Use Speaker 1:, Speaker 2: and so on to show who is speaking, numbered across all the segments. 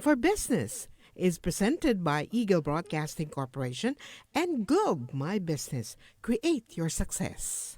Speaker 1: for Business is presented by Eagle Broadcasting Corporation and Globe My Business. Create your success.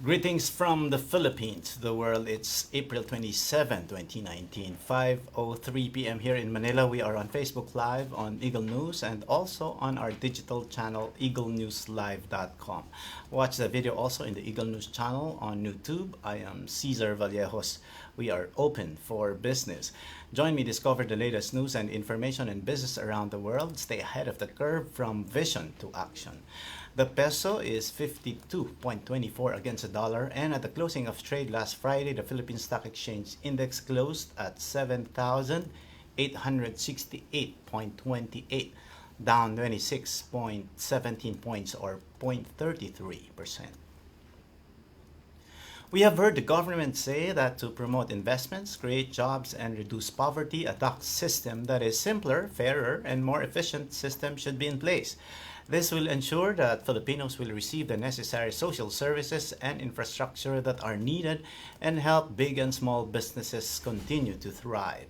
Speaker 2: Greetings from the Philippines to the world. It's April 27, 2019, 5:03 p.m. here in Manila. We are on Facebook Live on Eagle News and also on our digital channel eaglenewslive.com. Watch the video also in the Eagle News channel on YouTube. I am Cesar Vallejos. We are open for business. Join me discover the latest news and information in business around the world. Stay ahead of the curve from vision to action. The peso is 52.24 against the dollar, and at the closing of trade last Friday, the Philippine Stock Exchange Index closed at 7,868.28, down 26.17 points or 0.33%. We have heard the government say that to promote investments, create jobs, and reduce poverty, a tax system that is simpler, fairer, and more efficient system should be in place. This will ensure that Filipinos will receive the necessary social services and infrastructure that are needed and help big and small businesses continue to thrive.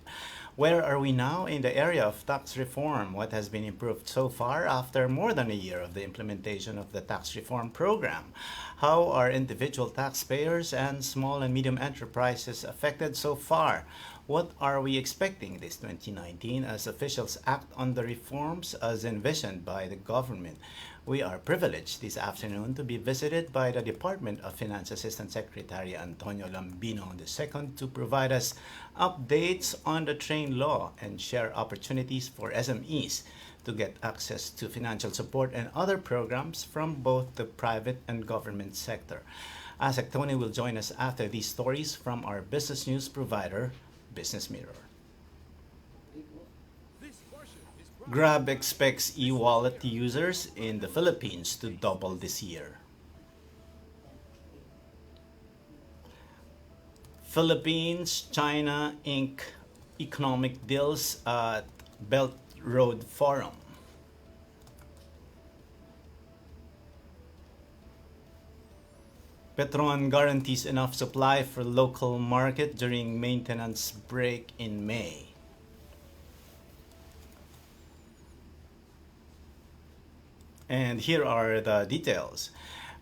Speaker 2: Where are we now in the area of tax reform? What has been improved so far after more than a year of the implementation of the tax reform program? How are individual taxpayers and small and medium enterprises affected so far? What are we expecting this 2019 as officials act on the reforms as envisioned by the government? We are privileged this afternoon to be visited by the Department of Finance Assistant Secretary Anthony Lambino II to provide us updates on the train law and share opportunities for SMEs to get access to financial support and other programs from both the private and government sector. ASEC Tony will join us after these stories from our business news provider, Business Mirror. Grab expects e-wallet users in the Philippines to double this year. Philippines-China Inc. economic deals at Belt Road Forum. Petron guarantees enough supply for local market during maintenance break in May. And here are the details.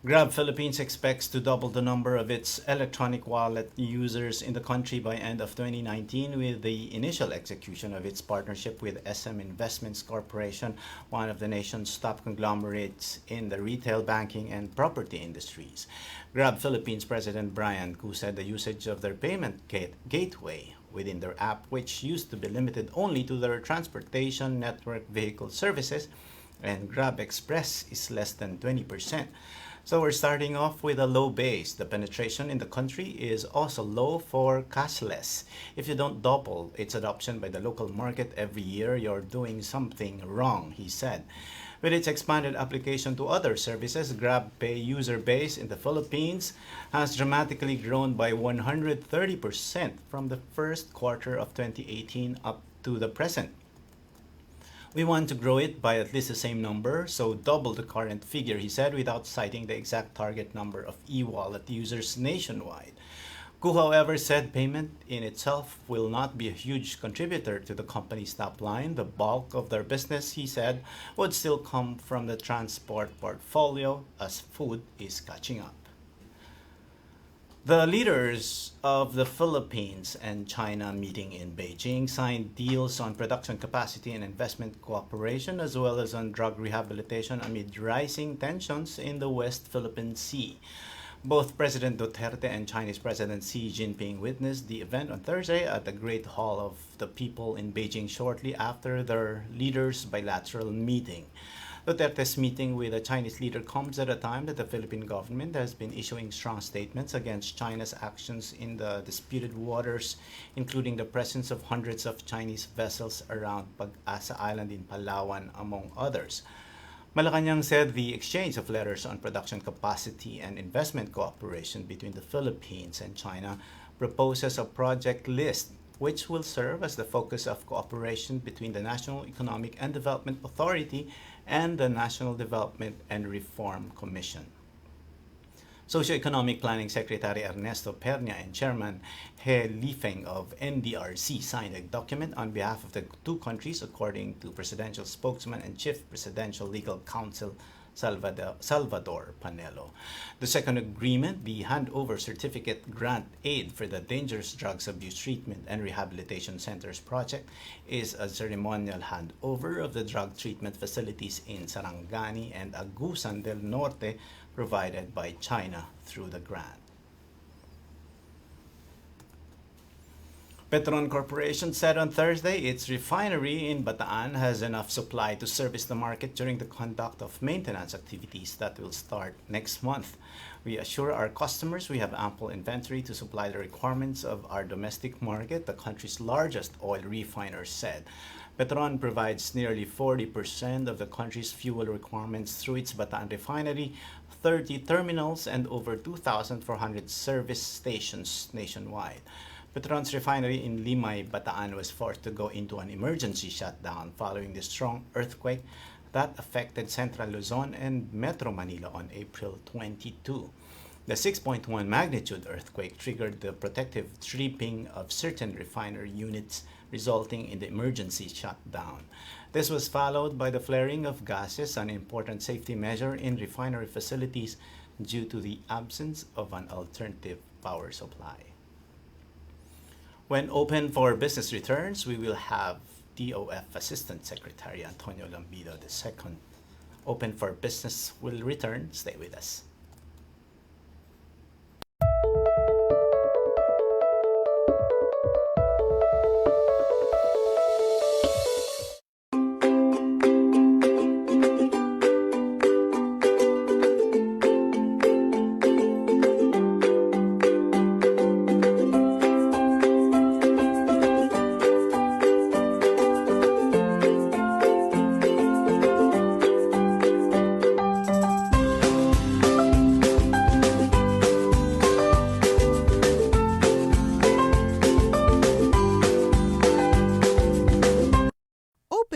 Speaker 2: Grab Philippines expects to double the number of its electronic wallet users in the country by end of 2019 with the initial execution of its partnership with SM Investments Corporation, one of the nation's top conglomerates in the retail, banking, and property industries. Grab Philippines President Brian Koo said the usage of their payment gateway within their app, which used to be limited only to their transportation network vehicle services, and Grab Express is less than 20%. So we're starting off with a low base. The penetration in the country is also low for cashless. If you don't double its adoption by the local market every year, you're doing something wrong, he said. With its expanded application to other services, GrabPay user base in the Philippines has dramatically grown by 130% from the first quarter of 2018 up to the present. We want to grow it by at least the same number, so double the current figure, he said, without citing the exact target number of e-wallet users nationwide. Koo, however, said payment in itself will not be a huge contributor to the company's top line. The bulk of their business, he said, would still come from the transport portfolio as food is catching up. The leaders of the Philippines and China meeting in Beijing signed deals on production capacity and investment cooperation, as well as on drug rehabilitation amid rising tensions in the West Philippine Sea. Both President Duterte and Chinese President Xi Jinping witnessed the event on Thursday at the Great Hall of the People in Beijing shortly after their leaders' bilateral meeting. Duterte's meeting with a Chinese leader comes at a time that the Philippine government has been issuing strong statements against China's actions in the disputed waters, including the presence of hundreds of Chinese vessels around Pag-asa Island in Palawan, among others. Malacanang said the exchange of letters on production capacity and investment cooperation between the Philippines and China proposes a project list which will serve as the focus of cooperation between the National Economic and Development Authority and the National Development and Reform Commission. Socioeconomic Planning Secretary Ernesto Pernia and Chairman He Lifeng of NDRC signed a document on behalf of the two countries, according to Presidential Spokesman and Chief Presidential Legal Counsel Salvador Panelo. The second agreement, the Handover Certificate Grant Aid for the Dangerous Drugs Abuse Treatment and Rehabilitation Centers project, is a ceremonial handover of the drug treatment facilities in Sarangani and Agusan del Norte provided by China through the grant. Petron Corporation said on Thursday its refinery in Bataan has enough supply to service the market during the conduct of maintenance activities that will start next month. We assure our customers we have ample inventory to supply the requirements of our domestic market, the country's largest oil refiner said. Petron provides nearly 40% of the country's fuel requirements through its Bataan refinery, 30 terminals, and over 2,400 service stations nationwide. Petron's refinery in Limay, Bataan was forced to go into an emergency shutdown following the strong earthquake that affected Central Luzon and Metro Manila on April 22. The 6.1 magnitude earthquake triggered the protective stripping of certain refinery units, resulting in the emergency shutdown. This was followed by the flaring of gases, an important safety measure in refinery facilities due to the absence of an alternative power supply. When open for business returns, we will have DOF Assistant Secretary Anthony Lambino II. Open for business will return. Stay with us.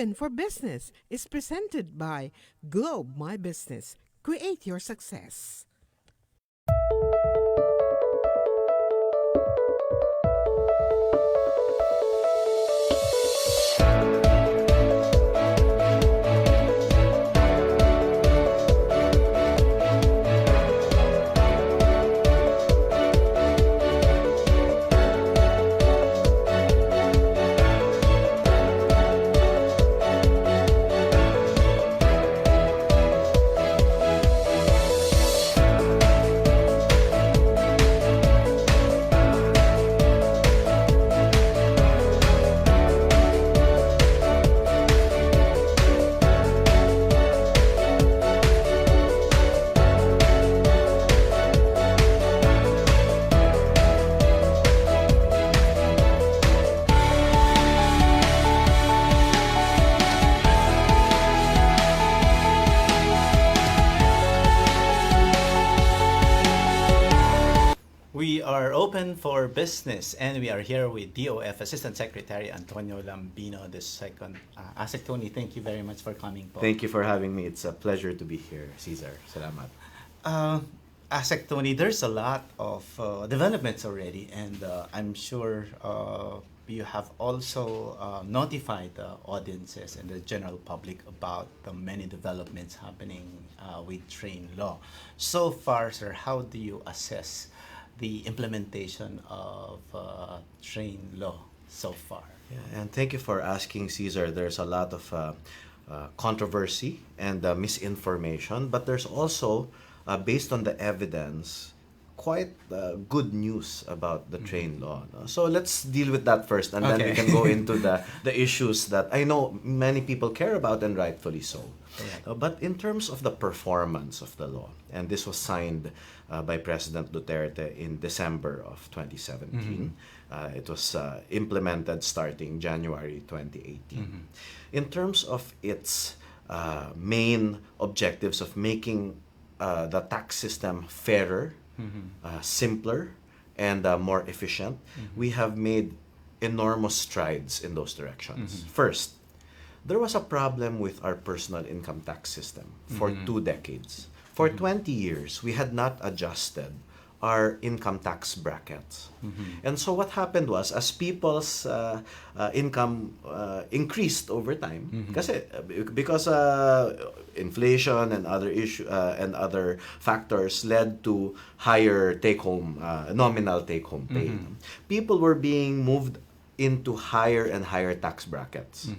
Speaker 1: Open for Business is presented by Globe My Business. Create your success.
Speaker 2: We are open for business, and we are here with DOF Assistant Secretary Antonio Lambino II. Asek Tony, thank you very much for coming po.
Speaker 3: Thank you for having me. It's a pleasure to be here, Cesar. Salamat.
Speaker 2: Asek Tony, there's a lot of developments already, and I'm sure you have also notified the audiences and the general public about the many developments happening with train law. So far, sir, how do you assess the implementation of train law so far?
Speaker 3: Yeah, and thank you for asking, Cesar. There's a lot of controversy and misinformation, but there's also, based on the evidence, quite good news about the train law. No? So let's deal with that first, and then we can go into the issues that I know many people care about, and rightfully so. But in terms of the performance of the law, and this was signed by President Duterte in December of 2017. It was implemented starting January 2018. In terms of its main objectives of making the tax system fairer, simpler, and more efficient, we have made enormous strides in those directions. First, there was a problem with our personal income tax system for 2 decades. for 20 years, we had not adjusted our income tax brackets. And so what happened was, as people's income increased over time, because inflation and and other factors led to higher take-home, nominal take-home pay, people were being moved into higher and higher tax brackets,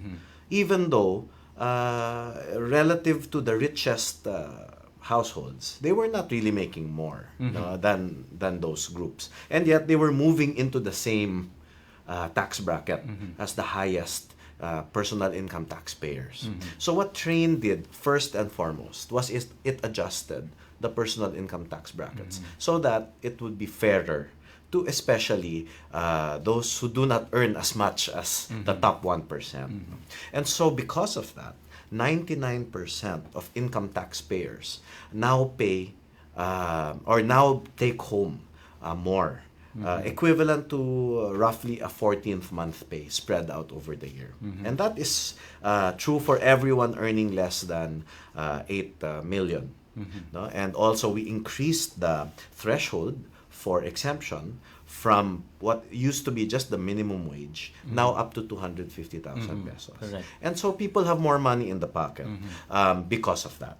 Speaker 3: even though relative to the richest households, they were not really making more than those groups, and yet they were moving into the same tax bracket as the highest personal income taxpayers. So what Train did first and foremost was it adjusted the personal income tax brackets so that it would be fairer to especially those who do not earn as much as the top 1%. And so because of that, 99% of income taxpayers now pay or now take home more, equivalent to roughly a 14th month pay spread out over the year. And that is true for everyone earning less than 8 million. No? And also we increased the threshold for exemption from what used to be just the minimum wage, now up to 250,000 pesos.
Speaker 2: Correct.
Speaker 3: And so people have more money in the pocket because of that.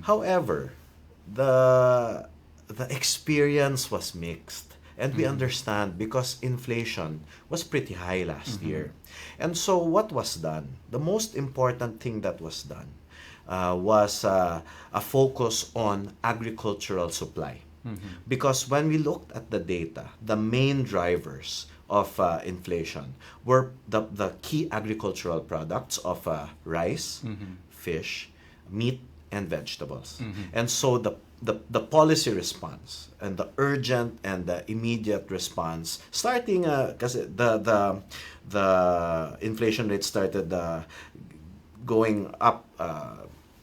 Speaker 3: However, the experience was mixed. And we understand because inflation was pretty high last year. And so what was done? The most important thing that was done was a focus on agricultural supply. Because when we looked at the data, the main drivers of inflation were the key agricultural products of rice, fish, meat, and vegetables. And so the policy response and the urgent and the immediate response, starting because the inflation rate started going up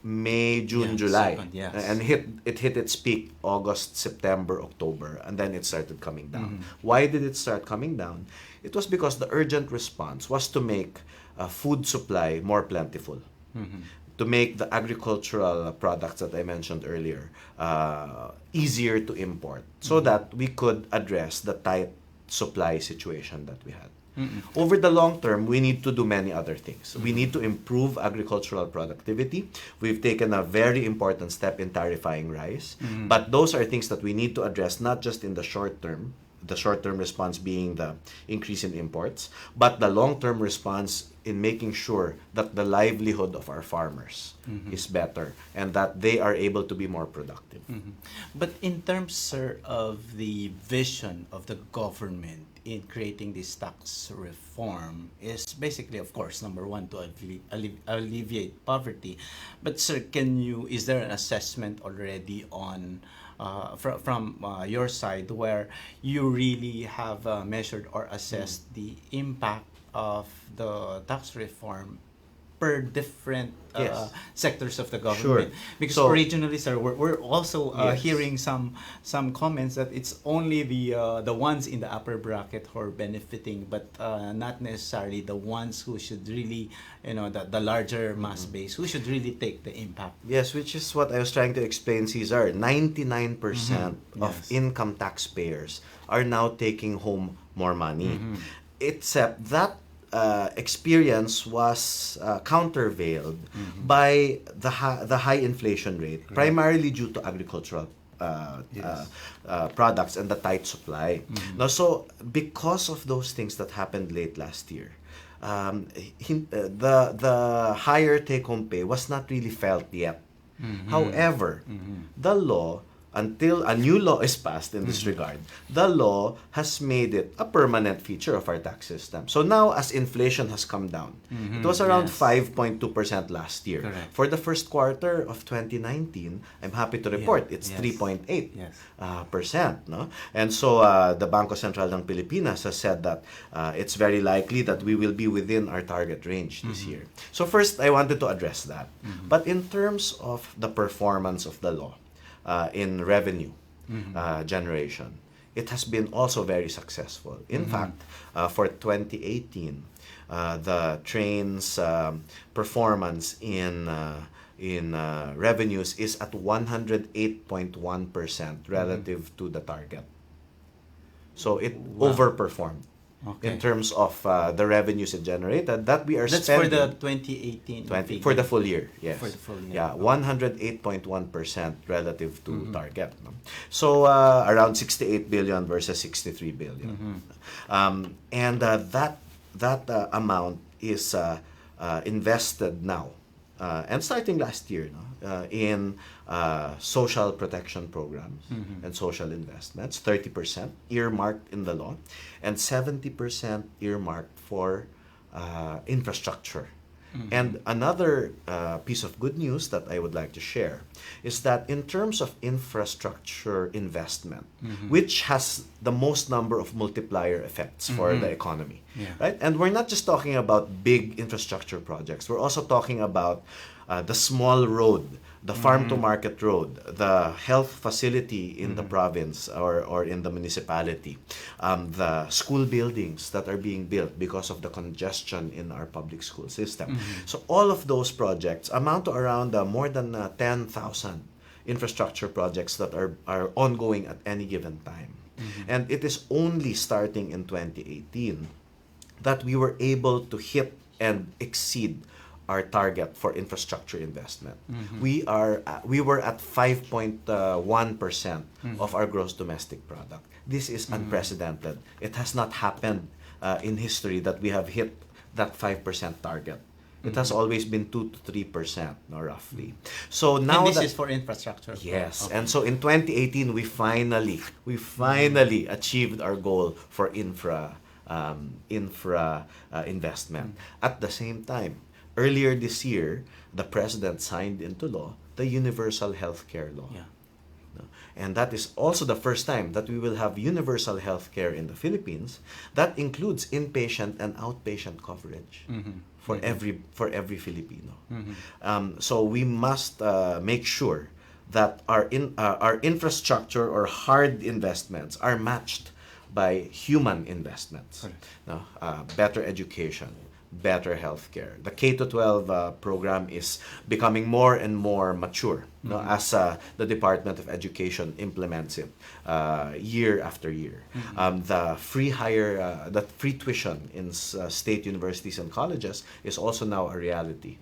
Speaker 3: May, June, July, and it hit its peak August, September, October, and then it started coming down. Why did it start coming down? It was because the urgent response was to make food supply more plentiful, to make the agricultural products that I mentioned earlier easier to import, so that we could address the tight supply situation that we had. Over the long term, we need to do many other things. We need to improve agricultural productivity. We've taken a very important step in tarifying rice. But those are things that we need to address not just in the short term response being the increase in imports, but the long-term response in making sure that the livelihood of our farmers is better and that they are able to be more productive.
Speaker 2: But in terms, sir, of the vision of the government in creating this tax reform is basically, of course, number one, to alleviate poverty. But sir, is there an assessment already on from your side where you really have measured or assessed the impact of the tax reform per different sectors of the government? Because
Speaker 3: So-
Speaker 2: originally, sir, we're also
Speaker 3: Yes.
Speaker 2: hearing some comments that it's only the ones in the upper bracket who are benefiting, but not necessarily the ones who should really, the larger mass base, who should really take the impact.
Speaker 3: Yes, which is what I was trying to explain, Cesar. 99% of
Speaker 2: Yes.
Speaker 3: income taxpayers are now taking home more money. Except that experience was countervailed by the high inflation rate, primarily due to agricultural products and the tight supply. Now, so because of those things that happened late last year, the higher take-home pay was not really felt yet. However, the law, until a new law is passed in this regard, the law has made it a permanent feature of our tax system. So now, as inflation has come down, it was around 5.2% last year.
Speaker 2: Correct.
Speaker 3: For the first quarter of 2019, I'm happy to report it's
Speaker 2: Yes.
Speaker 3: 3.8%.
Speaker 2: Yes.
Speaker 3: Percent, no? And so the Bangko Sentral ng Pilipinas has said that it's very likely that we will be within our target range this year. So first, I wanted to address that. But in terms of the performance of the law, in revenue generation, it has been also very successful. In fact, for 2018, the train's performance in revenues is at 108.1% relative to the target. So it overperformed in terms of the revenues it generated that we are
Speaker 2: That's
Speaker 3: spending.
Speaker 2: for the 2018
Speaker 3: for the full year, yes.
Speaker 2: For the full year.
Speaker 3: Yeah, 108.1% relative to target. No? So around 68 billion versus 63 billion. And that amount is invested now and starting last year, in social protection programs and social investments, 30% earmarked in the law, and 70% earmarked for infrastructure. And another piece of good news that I would like to share is that in terms of infrastructure investment, which has the most number of multiplier effects for the economy, right? And we're not just talking about big infrastructure projects. We're also talking about the small road, the farm-to-market road, the health facility in the province or in the municipality, the school buildings that are being built because of the congestion in our public school system. So all of those projects amount to around more than 10,000 infrastructure projects that are ongoing at any given time. And it is only starting in 2018 that we were able to hit and exceed our target for infrastructure investment. We were at 5.1% of our gross domestic product. This is unprecedented. It has not happened in history that we have hit that 5% target. It has always been 2 to 3%, roughly. So now
Speaker 2: and this is for infrastructure.
Speaker 3: Yes,
Speaker 2: Okay.
Speaker 3: and so in 2018 we finally achieved our goal for infra investment. At the same time, earlier this year, the President signed into law the Universal Healthcare Law.
Speaker 2: Yeah.
Speaker 3: And that is also the first time that we will have universal healthcare in the Philippines. That includes inpatient and outpatient coverage for every Filipino. So we must make sure that our infrastructure or hard investments are matched by human investments. Better education, better healthcare. The K-12 program is becoming more and more mature as the Department of Education implements it year after year. The free tuition in state universities and colleges is also now a reality.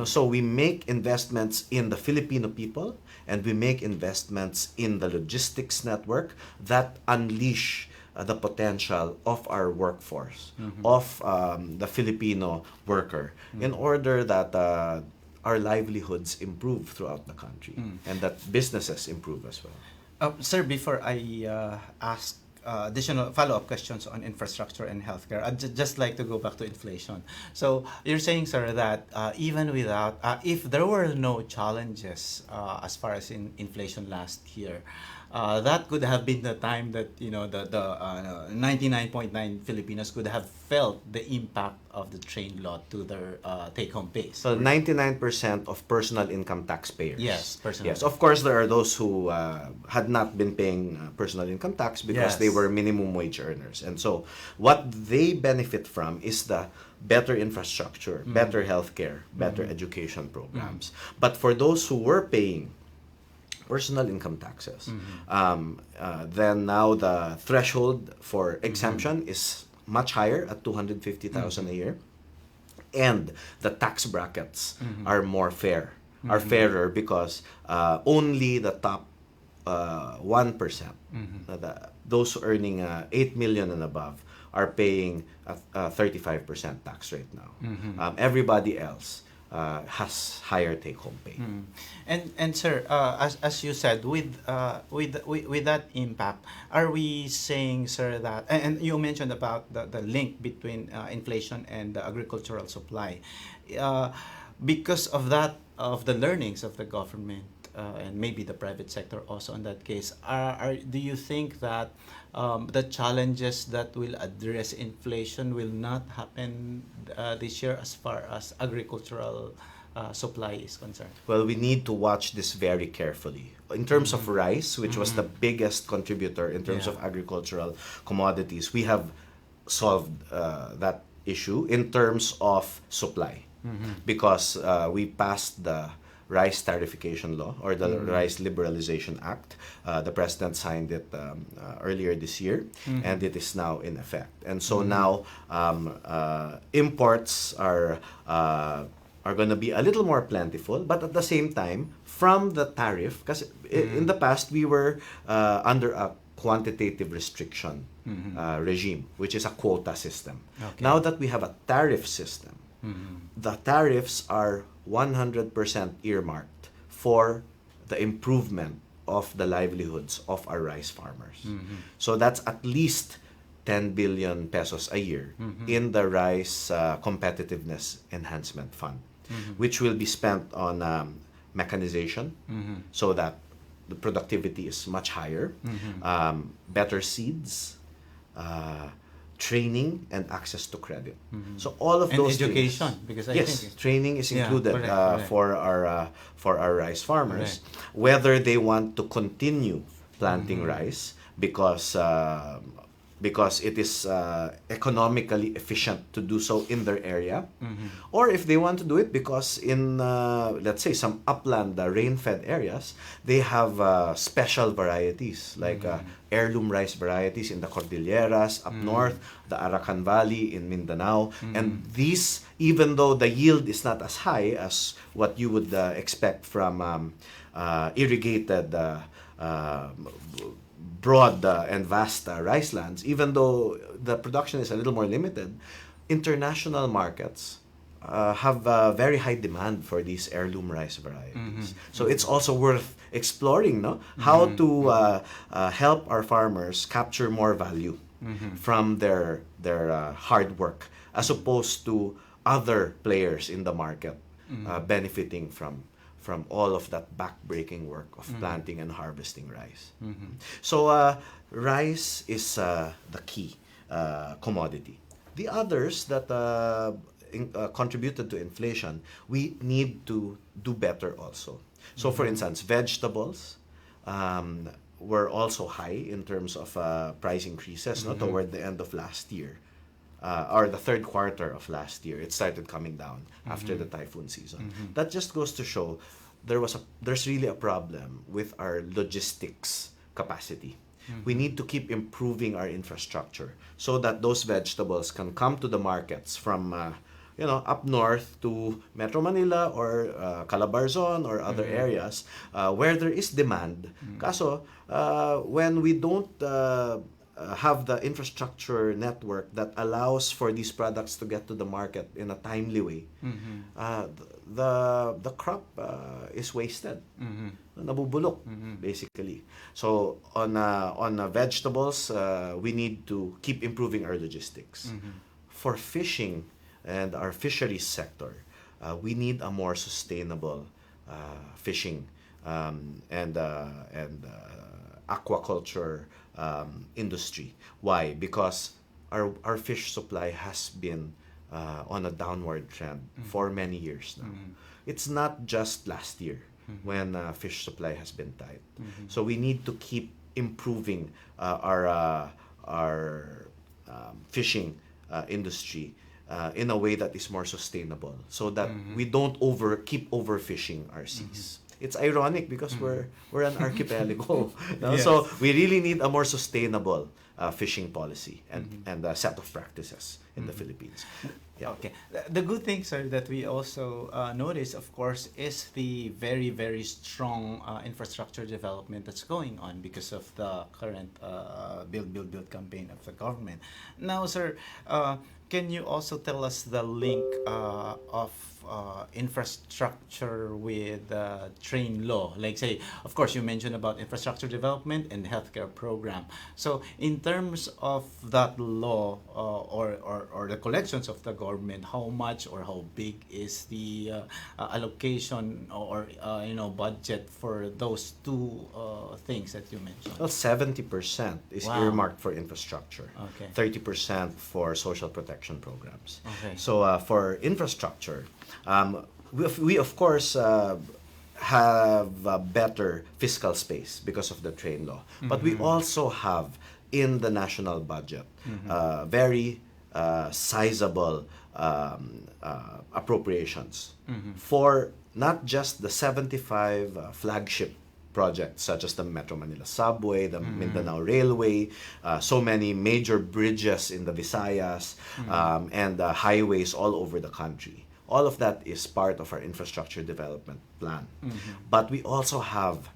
Speaker 3: So we make investments in the Filipino people, and we make investments in the logistics network that unleash the potential of our workforce, of the Filipino worker, in order that our livelihoods improve throughout the country and that businesses improve as well.
Speaker 2: Sir, before I ask additional follow-up questions on infrastructure and healthcare, I'd just like to go back to inflation. So you're saying, sir, that even without, if there were no challenges as far as inflation last year, that could have been the time that the 99.9 Filipinos could have felt the impact of the train law to their take-home pay.
Speaker 3: So 99% of personal income taxpayers.
Speaker 2: Yes, personal.
Speaker 3: Yes, of course there are those who had not been paying personal income tax because they were minimum wage earners, and so what they benefit from is the better infrastructure, better healthcare, better education programs. But for those who were paying personal income taxes, then now the threshold for exemption is much higher at 250,000 a year, and the tax brackets are more fair, are fairer because only the top 1%, those earning 8 million and above, are paying a 35% tax rate now. Everybody else has higher take-home pay.
Speaker 2: And sir, as you said, with that impact, are we saying, sir, that and you mentioned about the link between inflation and the agricultural supply, because of that, of the learnings of the government and maybe the private sector also in that case, do you think that the challenges that will address inflation will not happen this year as far as agricultural supply is concerned?
Speaker 3: Well, we need to watch this very carefully. In terms of rice, which was the biggest contributor in terms of agricultural commodities, we have solved that issue in terms of supply, because we passed the Rice Tarification Law, or the Rice Liberalization Act. The President signed it earlier this year, and it is now in effect. And so now imports are going to be a little more plentiful, but at the same time, from the tariff, because in the past we were under a quantitative restriction regime, which is a quota system.
Speaker 2: Okay.
Speaker 3: Now that we have a tariff system, the tariffs are 100% earmarked for the improvement of the livelihoods of our rice farmers. So that's at least 10 billion pesos a year in the Rice Competitiveness Enhancement Fund, which will be spent on mechanization so that the productivity is much higher, better seeds, training, and access to credit. So all of
Speaker 2: And
Speaker 3: those
Speaker 2: education,
Speaker 3: things,
Speaker 2: because I
Speaker 3: yes,
Speaker 2: think
Speaker 3: training is
Speaker 2: Yeah,
Speaker 3: included
Speaker 2: correct.
Speaker 3: for our rice farmers, whether they want to continue planting rice because it is economically efficient to do so in their area, or if they want to do it because in let's say some upland rain-fed areas, they have special varieties like heirloom rice varieties in the Cordilleras up north, the Arakan Valley in Mindanao, and these, even though the yield is not as high as what you would expect from irrigated broad and vast rice lands, even though the production is a little more limited, international markets have very high demand for these heirloom rice varieties. So it's also worth exploring, no, how to help our farmers capture more value from their hard work, as opposed to other players in the market benefiting from all of that back-breaking work of planting and harvesting rice. So rice is the key commodity. The others that contributed to inflation, we need to do better also. So for instance, vegetables were also high in terms of price increases, no, toward the end of last year. Or the third quarter of last year, it started coming down after the typhoon season. That just goes to show there's really a problem with our logistics capacity. We need to keep improving our infrastructure so that those vegetables can come to the markets from up north to Metro Manila or Calabarzon or other areas where there is demand. Kaso, when we don't have the infrastructure network that allows for these products to get to the market in a timely way, the crop is wasted. Nabubulok, basically. So on vegetables, we need to keep improving our logistics. For fishing and our fisheries sector, we need a more sustainable fishing and aquaculture industry. Why? Because our fish supply has been on a downward trend for many years now. It's not just last year when fish supply has been tight. So we need to keep improving our fishing industry in a way that is more sustainable, so that we don't keep overfishing our seas. It's ironic because we're an archipelago. No?
Speaker 2: Yes.
Speaker 3: So we really need a more sustainable fishing policy and a set of practices in the Philippines. Yeah.
Speaker 2: Okay. The good thing, sir, that we also notice, of course, is the very, very strong infrastructure development that's going on because of the current build campaign of the government. Now, sir, can you also tell us the link of infrastructure with train law? Like, say, of course, you mentioned about infrastructure development and healthcare program. So, in terms of that law or the collections of the government, how much or how big is the allocation or budget for those two things that you mentioned?
Speaker 3: Well, 70% is
Speaker 2: Wow.
Speaker 3: earmarked for infrastructure.
Speaker 2: Okay.
Speaker 3: 30% for social protection programs.
Speaker 2: Okay.
Speaker 3: So for infrastructure, we of course have a better fiscal space because of the train law. But we also have in the national budget very sizable appropriations for not just the 75 flagship projects such as the Metro Manila Subway, the Mindanao Railway, so many major bridges in the Visayas, and highways all over the country. All of that is part of our infrastructure development plan. But we also have,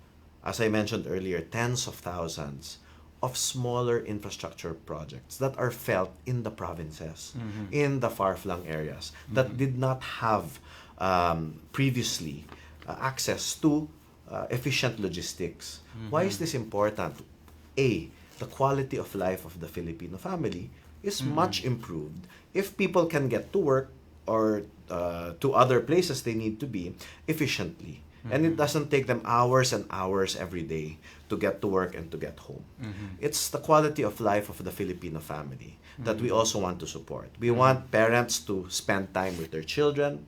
Speaker 3: as I mentioned earlier, tens of thousands of smaller infrastructure projects that are felt in the provinces, in the far-flung areas, that did not have previously access to efficient logistics. Why is this important? A, the quality of life of the Filipino family is much improved if people can get to work or to other places they need to be efficiently. And it doesn't take them hours and hours every day to get to work and to get home. It's the quality of life of the Filipino family that we also want to support. We want parents to spend time with their children,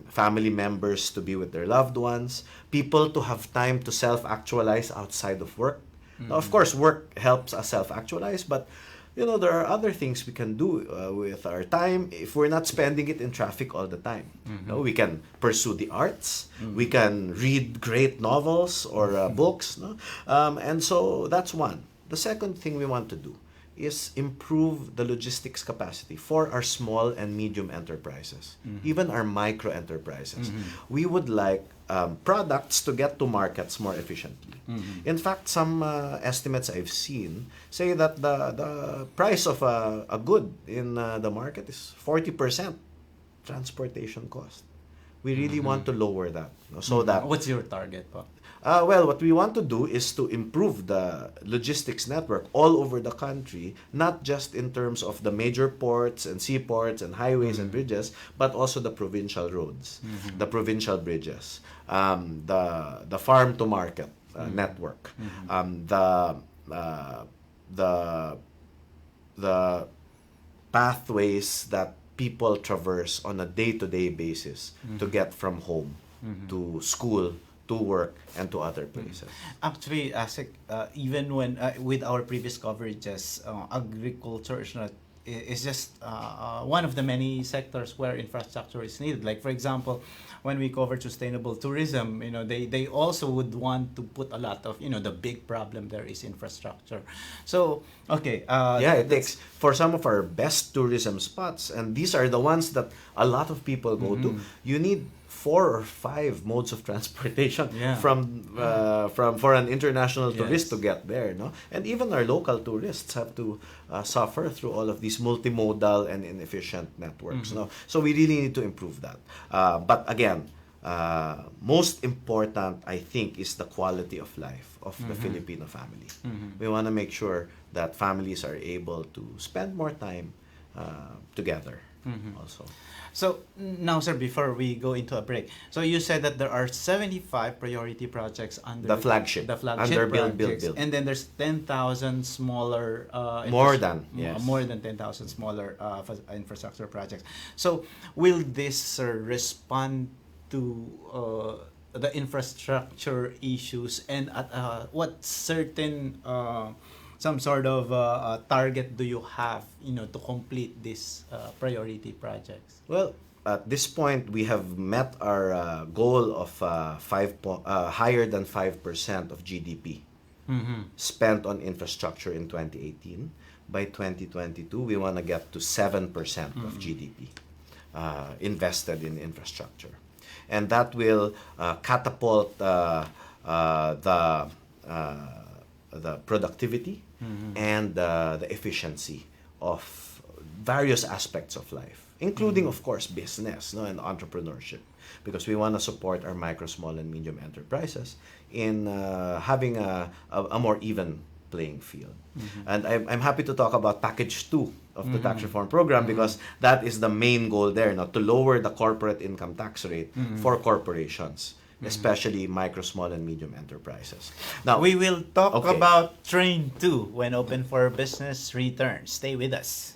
Speaker 3: family members to be with their loved ones, people to have time to self-actualize outside of work. Now, of course, work helps us self-actualize, but there are other things we can do with our time if we're not spending it in traffic all the time. We can pursue the arts, we can read great novels or books. And so that's one. The second thing we want to do is improve the logistics capacity for our small and medium enterprises, even our micro enterprises. We would like products to get to markets more efficiently. In fact, some estimates I've seen say that the price of a good in the market is 40% transportation cost. We really want to lower that. So that
Speaker 2: What's your target po?
Speaker 3: well, what we want to do is to improve the logistics network all over the country, not just in terms of the major ports and seaports and highways and bridges, but also the provincial roads, the provincial bridges, the farm to market network, the pathways that people traverse on a day-to-day basis to get from home to school, to work, and to other places.
Speaker 2: Actually, even when with our previous coverages, agriculture is just one of the many sectors where infrastructure is needed. Like for example, when we covered sustainable tourism, they also would want to put a lot of the big problem there is infrastructure. So okay,
Speaker 3: It takes for some of our best tourism spots, and these are the ones that a lot of people go to. You need 4 or 5 modes of transportation for an international tourist to get there, and even our local tourists have to suffer through all of these multimodal and inefficient networks. So we really need to improve that. But again, most important, I think, is the quality of life of the Filipino family. We want to make sure that families are able to spend more time together also.
Speaker 2: So now, sir, before we go into a break, so you said that there are 75 priority projects under
Speaker 3: The flagship under
Speaker 2: projects,
Speaker 3: build.
Speaker 2: and then there's 10,000 smaller
Speaker 3: More than
Speaker 2: 10,000 smaller infrastructure projects. So will this respond to the infrastructure issues, and at what certain some sort of target do you have, to complete these priority projects?
Speaker 3: Well, at this point, we have met our goal of higher than 5% of GDP spent on infrastructure in 2018. By 2022, we want to get to 7% of GDP invested in infrastructure. And that will catapult the productivity and the efficiency of various aspects of life, including, of course, business and entrepreneurship, because we want to support our micro, small, and medium enterprises in having a more even playing field. And I'm happy to talk about package 2 of the tax reform program, because that is the main goal there, to lower the corporate income tax rate for corporations, especially micro, small, and medium enterprises.
Speaker 2: Now, we will talk about Train 2 when Open for Business returns. Stay with us.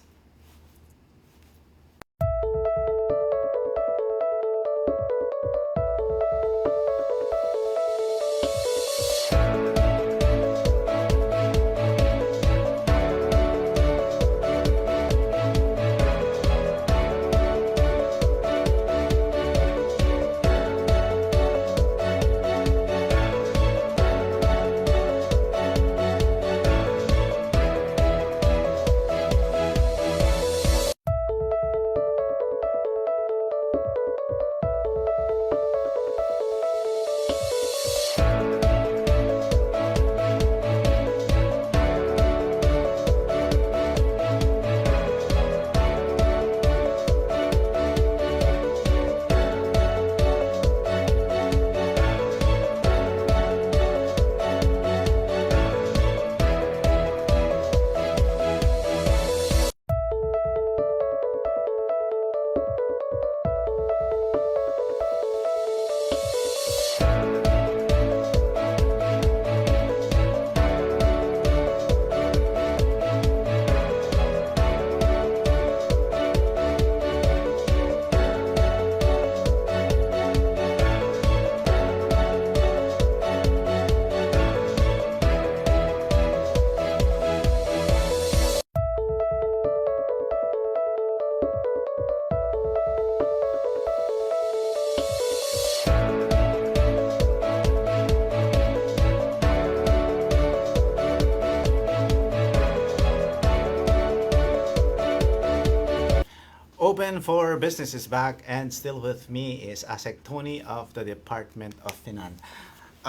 Speaker 2: Open for Business is back, and still with me is ASEC Tony of the Department of Finance.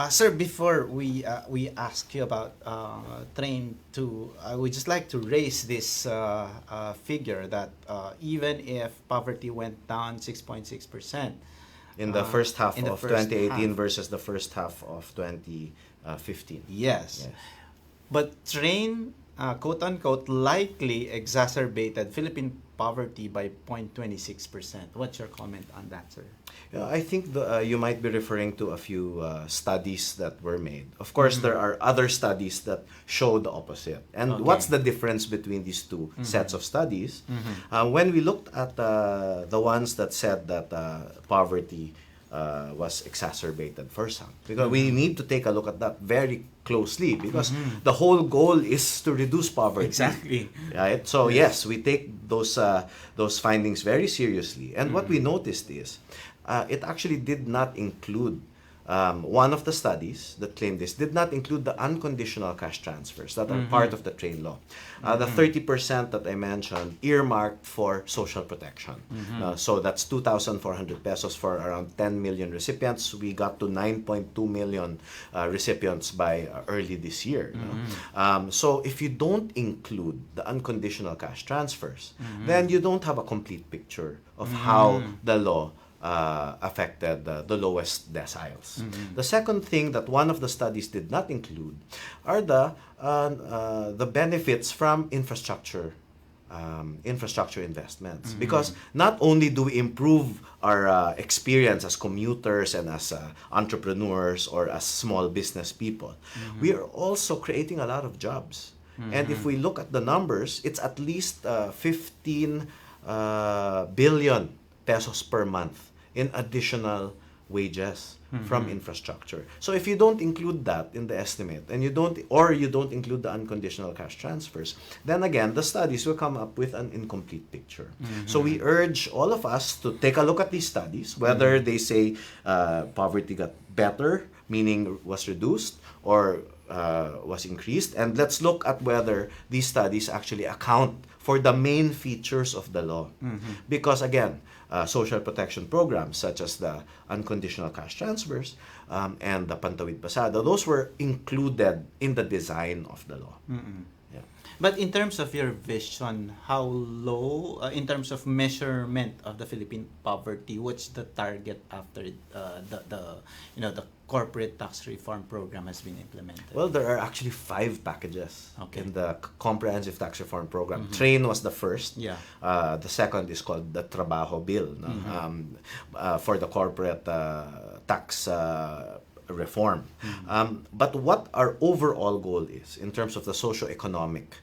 Speaker 2: Sir, before we ask you about Train 2, I would just like to raise this figure that even if poverty went down 6.6%,
Speaker 3: In the first half
Speaker 2: in the
Speaker 3: of
Speaker 2: first
Speaker 3: 2018
Speaker 2: half.
Speaker 3: versus the first half of 2015.
Speaker 2: Yes.
Speaker 3: Yes.
Speaker 2: But Train, quote unquote, likely exacerbated Philippine poverty by 0.26%. What's your comment on that, sir?
Speaker 3: Yeah, I think you might be referring to a few studies that were made. Of course, there are other studies that show the opposite. And
Speaker 2: Okay.
Speaker 3: what's the difference between these two sets of studies? When we looked at the ones that said that poverty was exacerbated first half, because we need to take a look at that very closely, because the whole goal is to reduce poverty.
Speaker 2: Exactly.
Speaker 3: Right? So yes, we take those findings very seriously. And what we noticed is it actually did not include one of the studies that claimed this did not include the unconditional cash transfers that are part of the train law. The 30% that I mentioned earmarked for social protection. So that's 2,400 pesos for around 10 million recipients. We got to 9.2 million recipients by early this year. So if you don't include the unconditional cash transfers, then you don't have a complete picture of how the law affected the lowest deciles. The second thing that one of the studies did not include are the benefits from infrastructure investments. Because not only do we improve our experience as commuters and as entrepreneurs or as small business people, we are also creating a lot of jobs. And if we look at the numbers, it's at least 15 billion pesos per month in additional wages from infrastructure. So if you don't include that in the estimate, and you don't include the unconditional cash transfers, then again the studies will come up with an incomplete picture. So we urge all of us to take a look at these studies, whether they say poverty got better, meaning was reduced, or was increased, and let's look at whether these studies actually account for the main features of the law. Because again, social protection programs such as the unconditional cash transfers and the Pantawid Pasada, those were included in the design of the law. Yeah.
Speaker 2: But in terms of your vision, how low, in terms of measurement of the Philippine poverty, what's the target after the corporate tax reform program has been implemented?
Speaker 3: Well, there are actually 5 packages in the comprehensive tax reform program. Train was the first.
Speaker 2: Yeah.
Speaker 3: The second is called the Trabajo Bill, no? For the corporate tax reform. But what our overall goal is in terms of the socio-economic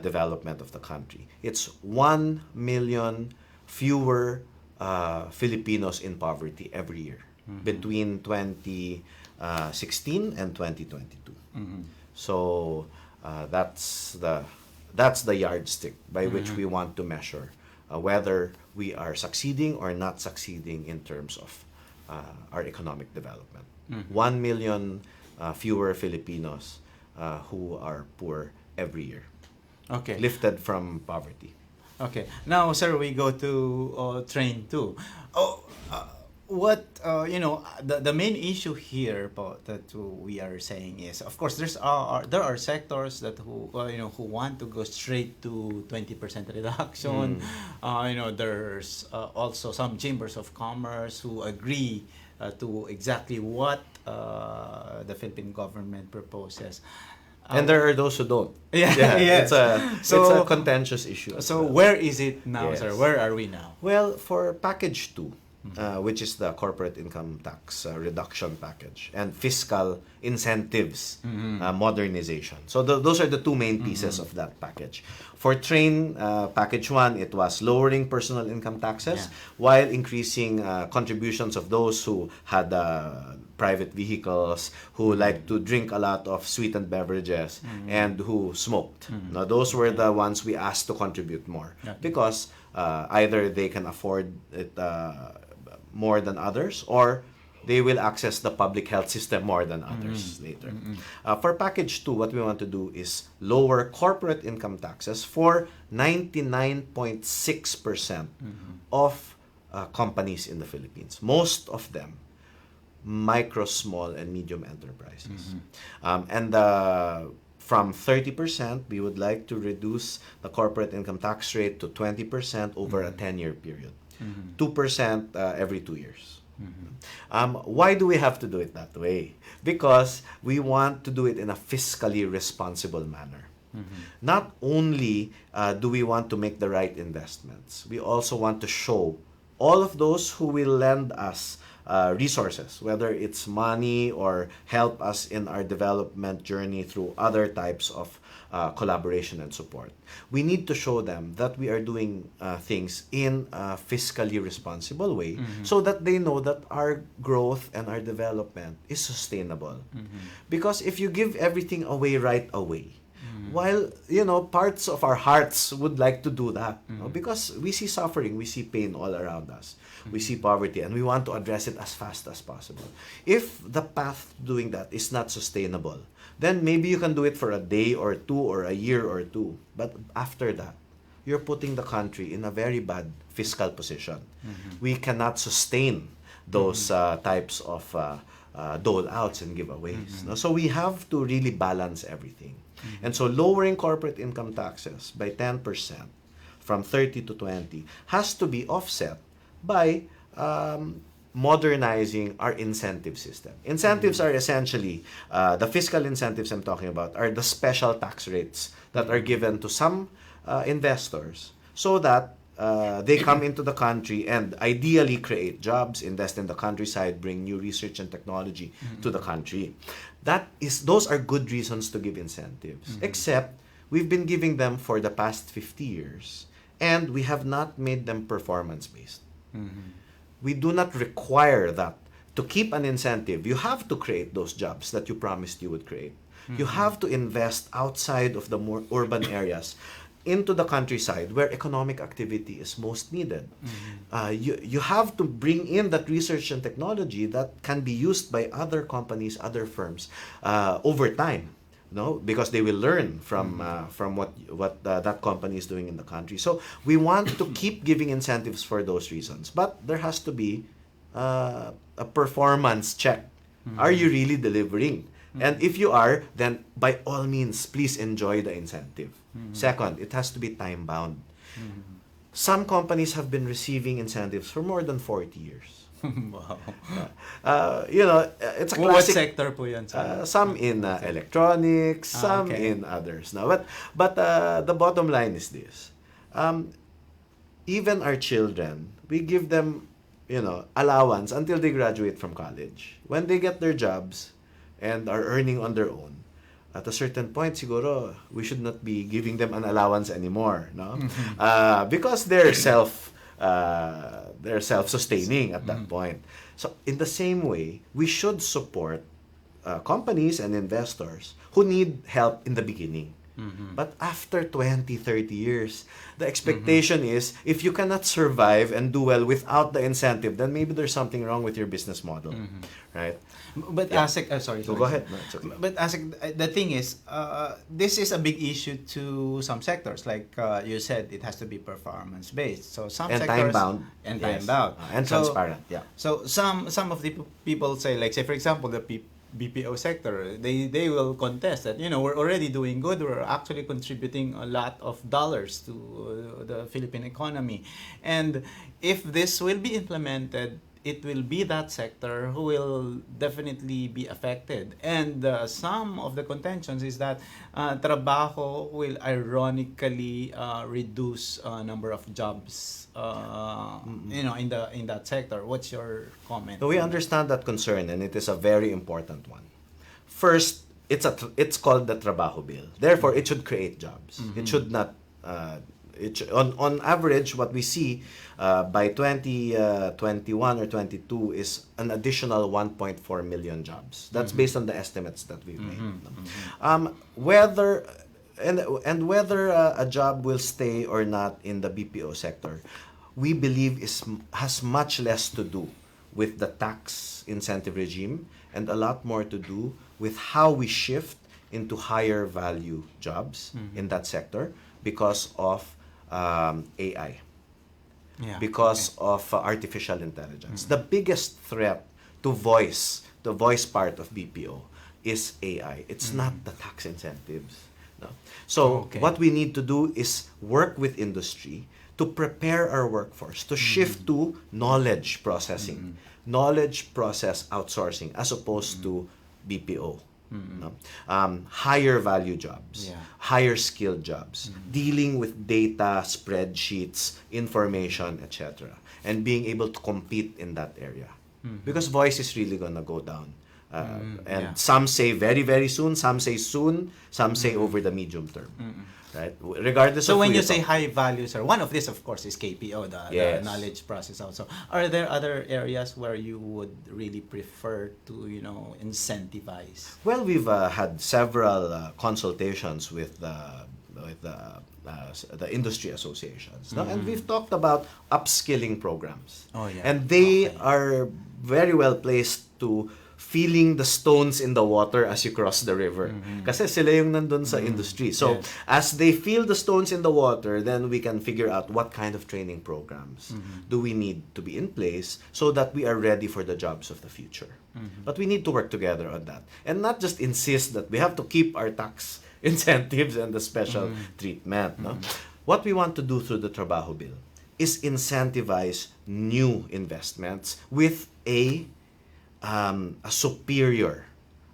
Speaker 3: development of the country, it's 1 million fewer Filipinos in poverty every year between 2016 and 2022. So that's the yardstick by which we want to measure whether we are succeeding or not succeeding in terms of our economic development. 1 million fewer Filipinos who are poor every year,
Speaker 2: Okay.
Speaker 3: lifted from poverty.
Speaker 2: Okay. Now, sir, we go to Train 2. The main issue here that we are saying is, of course, there are sectors that who want to go straight to 20% reduction. There's also some chambers of commerce who agree to exactly what the Philippine government proposes.
Speaker 3: And there are those who don't.
Speaker 2: Yes.
Speaker 3: It's a contentious issue.
Speaker 2: So where is it now,
Speaker 3: Yes.
Speaker 2: sir? Where are we now?
Speaker 3: Well, for package 2, which is the corporate income tax reduction package and fiscal incentives modernization. So those are the 2 main pieces of that package. For train package 1, it was lowering personal income taxes while increasing contributions of those who had private vehicles, who like to drink a lot of sweetened beverages, and who smoked. Now, those were the ones we asked to contribute more because either they can afford it more than others, or they will access the public health system more than others later. For package 2, what we want to do is lower corporate income taxes for 99.6% of companies in the Philippines. Most of them micro, small, and medium enterprises. And from 30%, we would like to reduce the corporate income tax rate to 20% over a 10-year period. 2% every 2 years. Why do we have to do it that way? Because we want to do it in a fiscally responsible manner. Not only do we want to make the right investments, we also want to show all of those who will lend us resources, whether it's money or help us in our development journey through other types of collaboration and support. We need to show them that we are doing things in a fiscally responsible way so that they know that our growth and our development is sustainable. Because if you give everything away right away, while, parts of our hearts would like to do that, because we see suffering, we see pain all around us, we see poverty, and we want to address it as fast as possible. If the path to doing that is not sustainable, then maybe you can do it for a day or two or a year or two. But after that, you're putting the country in a very bad fiscal position. We cannot sustain those types of dole-outs and giveaways. No? So we have to really balance everything. And so lowering corporate income taxes by 10% from 30 to 20 has to be offset by modernizing our incentive system. Incentives are essentially, the fiscal incentives I'm talking about are the special tax rates that are given to some investors so that they come into the country and ideally create jobs, invest in the countryside, bring new research and technology to the country. Those are good reasons to give incentives. Except we've been giving them for the past 50 years and we have not made them performance-based. We do not require that. To keep an incentive, you have to create those jobs that you promised you would create. You have to invest outside of the more urban areas into the countryside where economic activity is most needed. You have to bring in that research and technology that can be used by other companies, other firms over time. Because they will learn from what that company is doing in the country. So we want to keep giving incentives for those reasons, but there has to be a performance check. Are you really delivering? And if you are, then by all means, please enjoy the incentive. Second, it has to be time-bound. Some companies have been receiving incentives for more than 40 years.
Speaker 2: Wow.
Speaker 3: It's a
Speaker 2: What
Speaker 3: classic.
Speaker 2: sector po yan?
Speaker 3: Some in electronics, some
Speaker 2: okay.
Speaker 3: in others. Now, but the bottom line is this: even our children, we give them, allowance until they graduate from college. When they get their jobs and are earning on their own, at a certain point, siguro we should not be giving them an allowance anymore, no? Because they're self-sustaining at that point. So in the same way, we should support companies and investors who need help in the beginning. But after 20, 30 years, the expectation is if you cannot survive and do well without the incentive, then maybe there's something wrong with your business model, right?
Speaker 2: But
Speaker 3: Yeah.
Speaker 2: ASEC, sorry.
Speaker 3: So go ahead. No, it's okay.
Speaker 2: But ASEC, the thing is, this is a big issue to some sectors. Like you said, it has to be performance based. So some
Speaker 3: And
Speaker 2: sectors
Speaker 3: time-bound.
Speaker 2: and
Speaker 3: Yes.
Speaker 2: time-bound
Speaker 3: And transparent. Yeah.
Speaker 2: So some of the people say, like, say for example, the BPO sector, they will contest that, we're already doing good. We're actually contributing a lot of dollars to the Philippine economy. And if this will be implemented, it will be that sector who will definitely be affected. And some of the contentions is that trabajo will ironically reduce number of jobs in that sector. What's your comment?
Speaker 3: So we understand that concern, and it is a very important one. First, it's called the Trabajo Bill. Therefore, it should create jobs. It should not. On average, what we see by 2021 or 22 is an additional 1.4 million jobs. That's based on the estimates that we've made. Whether a job will stay or not in the BPO sector, we believe has much less to do with the tax incentive regime and a lot more to do with how we shift into higher value jobs in that sector because of AI,
Speaker 2: Yeah.
Speaker 3: because of artificial intelligence. The biggest threat to the voice part of BPO is AI. It's not the tax incentives. No. So
Speaker 2: Okay.
Speaker 3: what we need to do is work with industry to prepare our workforce to shift to knowledge processing, knowledge process outsourcing as opposed to BPO. No? Higher value jobs,
Speaker 2: Yeah.
Speaker 3: higher skilled jobs, dealing with data, spreadsheets, information, etc., and being able to compete in that area. Because voice is really gonna go down. And
Speaker 2: Yeah.
Speaker 3: some say very, very soon, some say soon, some say over the medium term. Right? Regardless
Speaker 2: So
Speaker 3: of
Speaker 2: when
Speaker 3: who
Speaker 2: you
Speaker 3: you're
Speaker 2: say
Speaker 3: talking-
Speaker 2: high values, or one of this, of course, is KPO, the
Speaker 3: Yes.
Speaker 2: knowledge process also. Are there other areas where you would really prefer to, incentivize?
Speaker 3: Well, we've had several consultations with the industry associations, no? And we've talked about upskilling programs.
Speaker 2: Oh, yeah.
Speaker 3: And they
Speaker 2: Okay.
Speaker 3: are very well placed to feeling the stones in the water as you cross the river. Kasi sila yung nandun sa industry. So,
Speaker 2: Yes.
Speaker 3: as they feel the stones in the water, then we can figure out what kind of training programs do we need to be in place so that we are ready for the jobs of the future. But we need to work together on that. And not just insist that we have to keep our tax incentives and the special treatment. No? What we want to do through the Trabaho Bill is incentivize new investments with a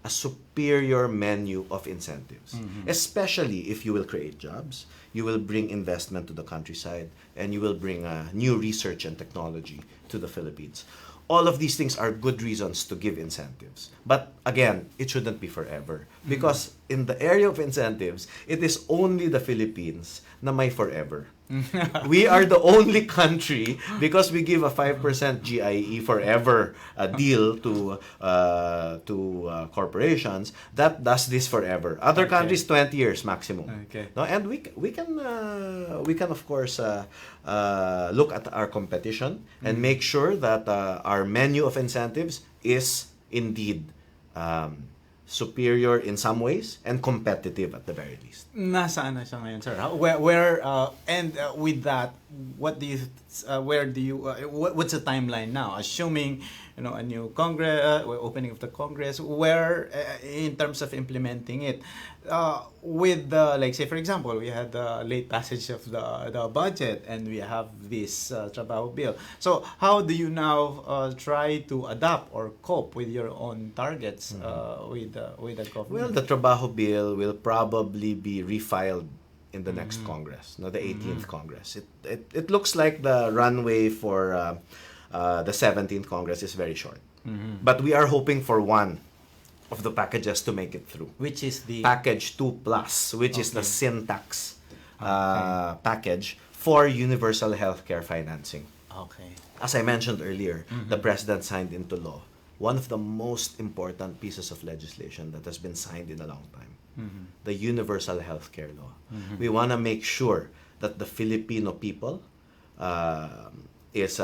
Speaker 3: superior menu of incentives. Especially if you will create jobs, you will bring investment to the countryside, and you will bring new research and technology to the Philippines. All of these things are good reasons to give incentives. But again, it shouldn't be forever. Because in the area of incentives, it is only the Philippines na may forever. We are the only country, because we give a 5% GIE forever deal to corporations, that does this forever. Other
Speaker 2: Okay.
Speaker 3: countries, 20 years maximum.
Speaker 2: Okay.
Speaker 3: No, and we can of course look at our competition and make sure that our menu of incentives is indeed superior in some ways and competitive at the very least.
Speaker 2: Nasaan na siya ngayon, sir? With that, what's the timeline now? Assuming, a new Congress, opening of the Congress, where, in terms of implementing it, with the, like, say, for example, we had the late passage of the budget, and we have this Trabaho Bill. So, how do you now try to adapt or cope with your own targets with the government?
Speaker 3: Well, the Trabaho Bill will probably be refiled in the next Congress, no, the 18th Congress. It looks like the runway for the 17th Congress is very short. But we are hoping for one of the packages to make it through.
Speaker 2: Which is the
Speaker 3: Package 2 Plus, which is the
Speaker 2: Okay.
Speaker 3: sin tax package for universal healthcare financing.
Speaker 2: Okay.
Speaker 3: As I mentioned earlier, the President signed into law one of the most important pieces of legislation that has been signed in a long time, the Universal Healthcare Law. We want to make sure that the Filipino people is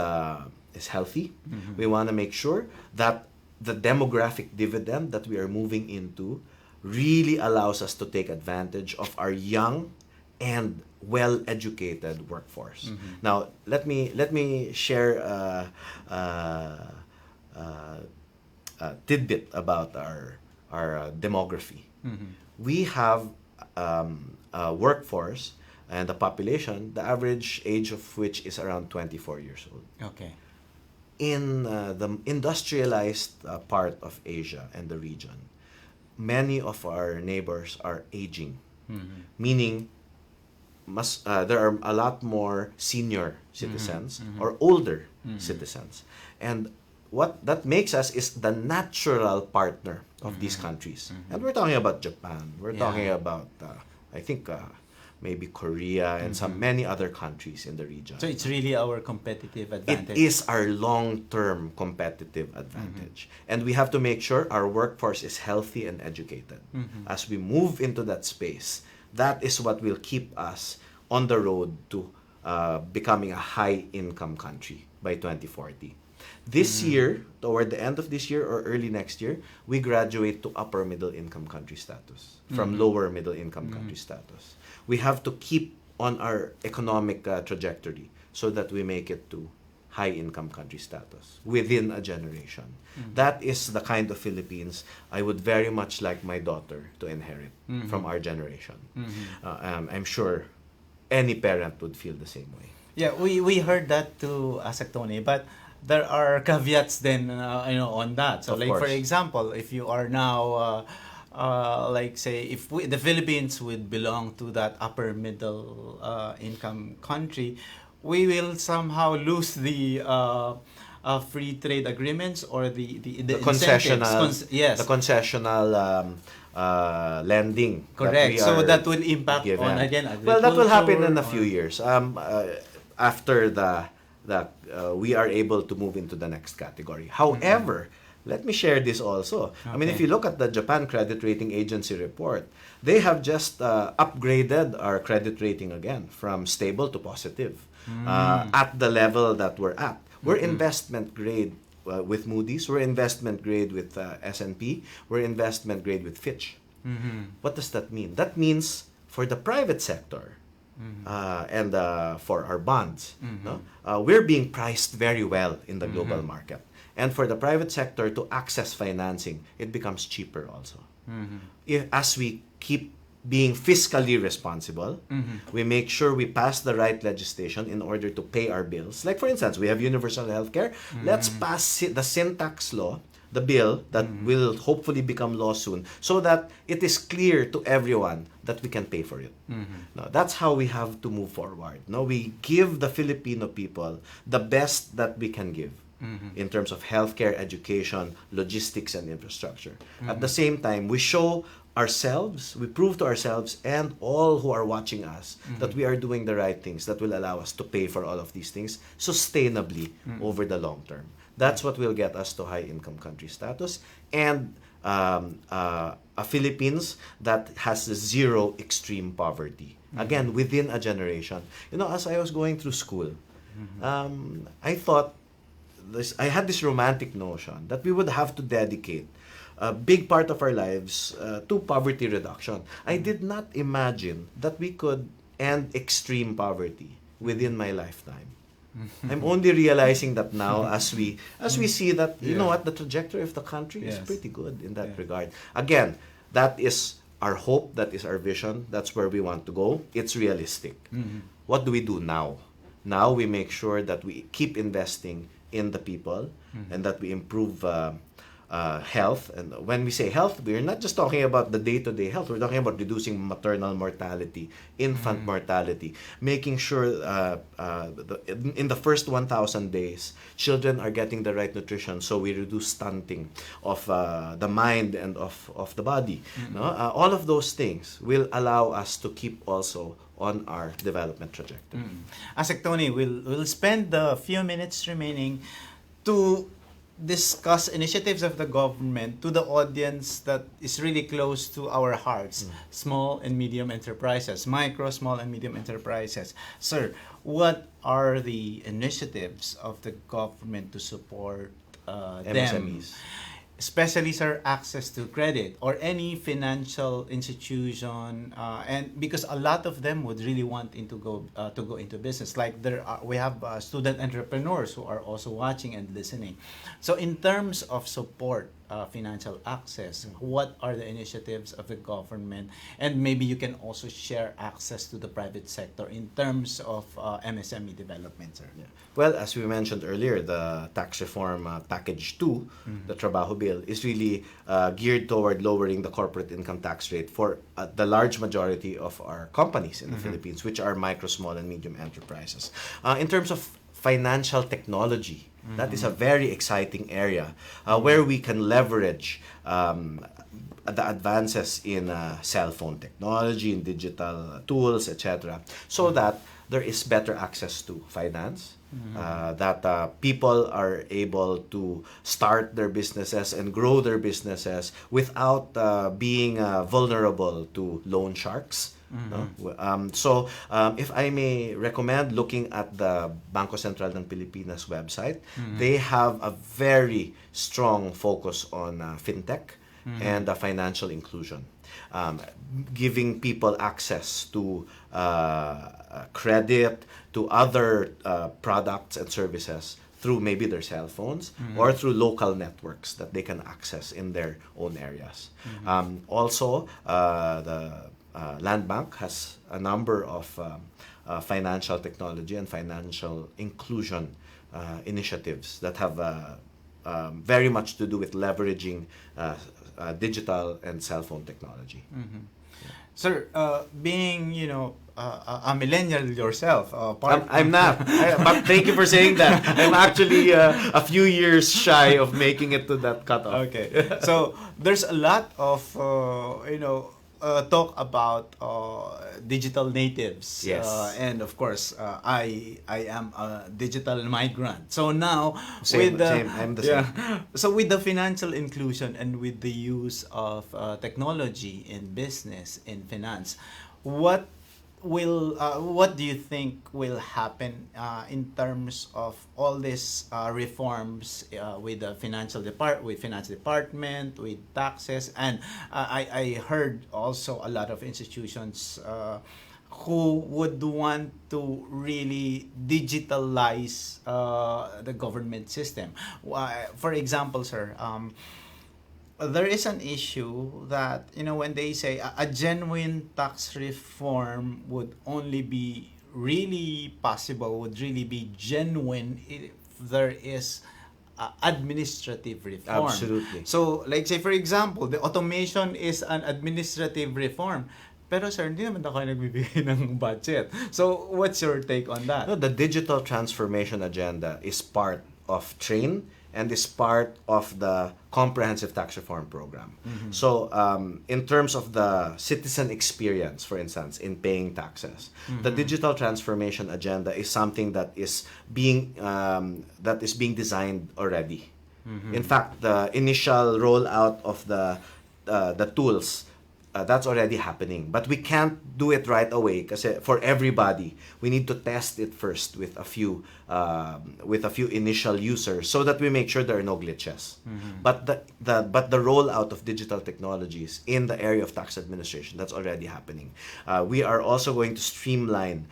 Speaker 3: healthy. We want to make sure that the demographic dividend that we are moving into really allows us to take advantage of our young and well-educated workforce. Now, let me share a tidbit about our demography. We have a workforce and a population, the average age of which is around 24 years old.
Speaker 2: Okay.
Speaker 3: In the industrialized part of Asia and the region, many of our neighbors are aging, meaning there are a lot more senior citizens or older citizens. And what that makes us is the natural partner of these countries. And we're talking about Japan, we're talking about, I think, maybe Korea and many other countries in the region.
Speaker 2: So it's really our competitive advantage.
Speaker 3: It is our long-term competitive advantage. And we have to make sure our workforce is healthy and educated. As we move into that space, that is what will keep us on the road to becoming a high-income country by 2040. This year, toward the end of this year or early next year, we graduate to upper middle income country status from lower middle income country status. We have to keep on our economic trajectory so that we make it to high income country status within a generation. That is the kind of Philippines I would very much like my daughter to inherit from our generation. I'm sure any parent would feel the same way.
Speaker 2: Yeah, we heard that too, Tony, but there are caveats then, on that. So,
Speaker 3: Of
Speaker 2: like for
Speaker 3: course.
Speaker 2: example, if you are now, like say, if the Philippines would belong to that upper middle income country, we will somehow lose the free trade agreements or the
Speaker 3: concessional,
Speaker 2: incentives. Yes,
Speaker 3: the concessional lending.
Speaker 2: correct. So
Speaker 3: are
Speaker 2: that will impact
Speaker 3: given.
Speaker 2: on again
Speaker 3: Well, that will happen in a
Speaker 2: agriculture
Speaker 3: few years. After we are able to move into the next category. However, let me share this also. I mean, if
Speaker 2: Okay.
Speaker 3: you look at the Japan Credit Rating Agency report, they have just upgraded our credit rating again from stable to positive at the level that we're at. We're investment grade with Moody's. We're investment grade with S&P. We're investment grade with Fitch. What does that mean? That means for the private sector and for our bonds, no? We're being priced very well in the global market. And for the private sector to access financing, it becomes cheaper also. As we keep being fiscally responsible, we make sure we pass the right legislation in order to pay our bills. Like for instance, we have universal health care. Let's pass the sin tax law, the bill that will hopefully become law soon, so that it is clear to everyone that we can pay for it. Now, that's how we have to move forward. No, we give the Filipino people the best that we can give. In terms of healthcare, education, logistics, and infrastructure. At the same time, we show ourselves, we prove to ourselves and all who are watching us that we are doing the right things that will allow us to pay for all of these things sustainably over the long term. That's what will get us to high income country status and a Philippines that has zero extreme poverty. Again, within a generation. As I was going through school, I thought I had this romantic notion that we would have to dedicate a big part of our lives to poverty reduction. I did not imagine that we could end extreme poverty within my lifetime. I'm only realizing that now as we see that, you know what, the trajectory of the country is
Speaker 2: Yes.
Speaker 3: pretty good in that regard. Again, that is our hope, that is our vision, that's where we want to go. It's realistic. What do we do now? Now we make sure that we keep investing in the people and that we improve health. And when we say health, we're not just talking about the day-to-day health. We're talking about reducing maternal mortality, infant mortality, making sure in the first 1,000 days, children are getting the right nutrition, so we reduce stunting of the mind and of the body. No? All of those things will allow us to keep also on our development trajectory.
Speaker 2: Tony, we'll spend the few minutes remaining to discuss initiatives of the government to the audience that is really close to our hearts, small and medium enterprises, micro, small and medium enterprises. Sir, what are the initiatives of the government to support them?
Speaker 3: MSMEs.
Speaker 2: Especially, sir, access to credit or any financial institution, and because a lot of them would really want to go into business. Like we have student entrepreneurs who are also watching and listening. So, in terms of support, financial access, what are the initiatives of the government, and maybe you can also share access to the private sector in terms of MSME development, sir.
Speaker 3: Yeah. Well, as we mentioned earlier, the tax reform package 2, the Trabajo bill, is really geared toward lowering the corporate income tax rate for the large majority of our companies in the Philippines, which are micro, small, and medium enterprises. In terms of financial technology, that is a very exciting area where we can leverage the advances in cell phone technology, in digital tools, etc., so that there is better access to finance, that people are able to start their businesses and grow their businesses without being vulnerable to loan sharks. No? If I may recommend looking at the Bangko Sentral ng Pilipinas website, they have a very strong focus on fintech and financial inclusion, giving people access to credit, to other products and services through maybe their cell phones or through local networks that they can access in their own areas. Also, the Land Bank has a number of financial technology and financial inclusion initiatives that have very much to do with leveraging digital and cell phone technology.
Speaker 2: Sir, being, a millennial yourself,
Speaker 3: I'm not. But thank you for saying that. I'm actually a few years shy of making it to that cutoff.
Speaker 2: Okay. So there's a lot of talk about digital natives.
Speaker 3: Yes.
Speaker 2: And of course, I am a digital migrant. So now
Speaker 3: Same,
Speaker 2: with the
Speaker 3: same. I'm the same.
Speaker 2: so with the financial inclusion and with the use of technology in business, in finance, what do you think will happen in terms of all these reforms with the finance department, with taxes, and I heard also a lot of institutions who would want to really digitalize the government system. For example, sir, there is an issue that, when they say a genuine tax reform would only be really possible, would really be genuine if there is administrative reform.
Speaker 3: Absolutely.
Speaker 2: So, like say for example, the automation is an administrative reform. Pero sir, hindi naman ako nagbibigay ng budget. So, what's your take on that?
Speaker 3: No, the digital transformation agenda is part of TRAIN and is part of the comprehensive tax reform program. So in terms of the citizen experience, for instance, in paying taxes, the digital transformation agenda is something that is being designed already. In fact, the initial rollout of the tools, that's already happening, but we can't do it right away because for everybody we need to test it first with a few initial users so that we make sure there are no glitches. But the rollout of digital technologies in the area of tax administration, that's already happening. We are also going to streamline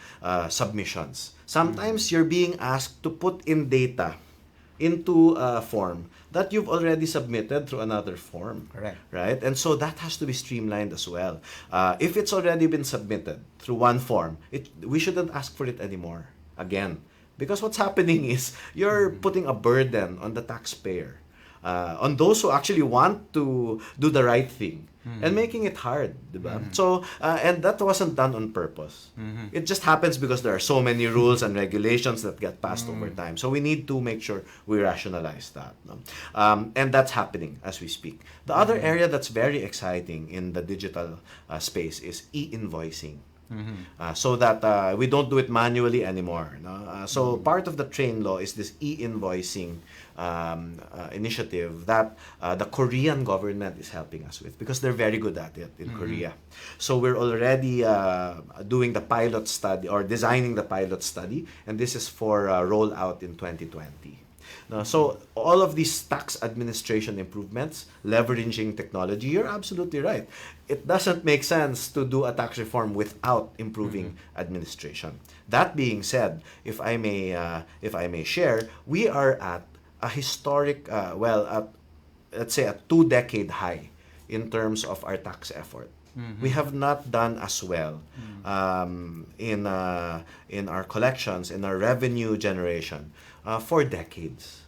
Speaker 3: submissions. Sometimes you're being asked to put in data into a form that you've already submitted through another form.
Speaker 2: Correct.
Speaker 3: Right? And so that has to be streamlined as well. If it's already been submitted through one form, we shouldn't ask for it anymore again. Because what's happening is you're putting a burden on the taxpayer, on those who actually want to do the right thing, and making it hard, diba? So, and that wasn't done on purpose. It just happens because there are so many rules and regulations that get passed over time. So we need to make sure we rationalize that. No? And that's happening as we speak. The other area that's very exciting in the digital space is e-invoicing. So that we don't do it manually anymore. No? So part of the TRAIN law is this e-invoicing initiative that the Korean government is helping us with because they're very good at it in Korea. So we're already doing the pilot study or designing the pilot study, and this is for rollout in 2020. So all of these tax administration improvements, leveraging technology, you're absolutely right. It doesn't make sense to do a tax reform without improving administration. That being said, if I may share, we are at a historic, let's say a 2-decade high in terms of our tax effort. We have not done as well in our collections, in our revenue generation for decades.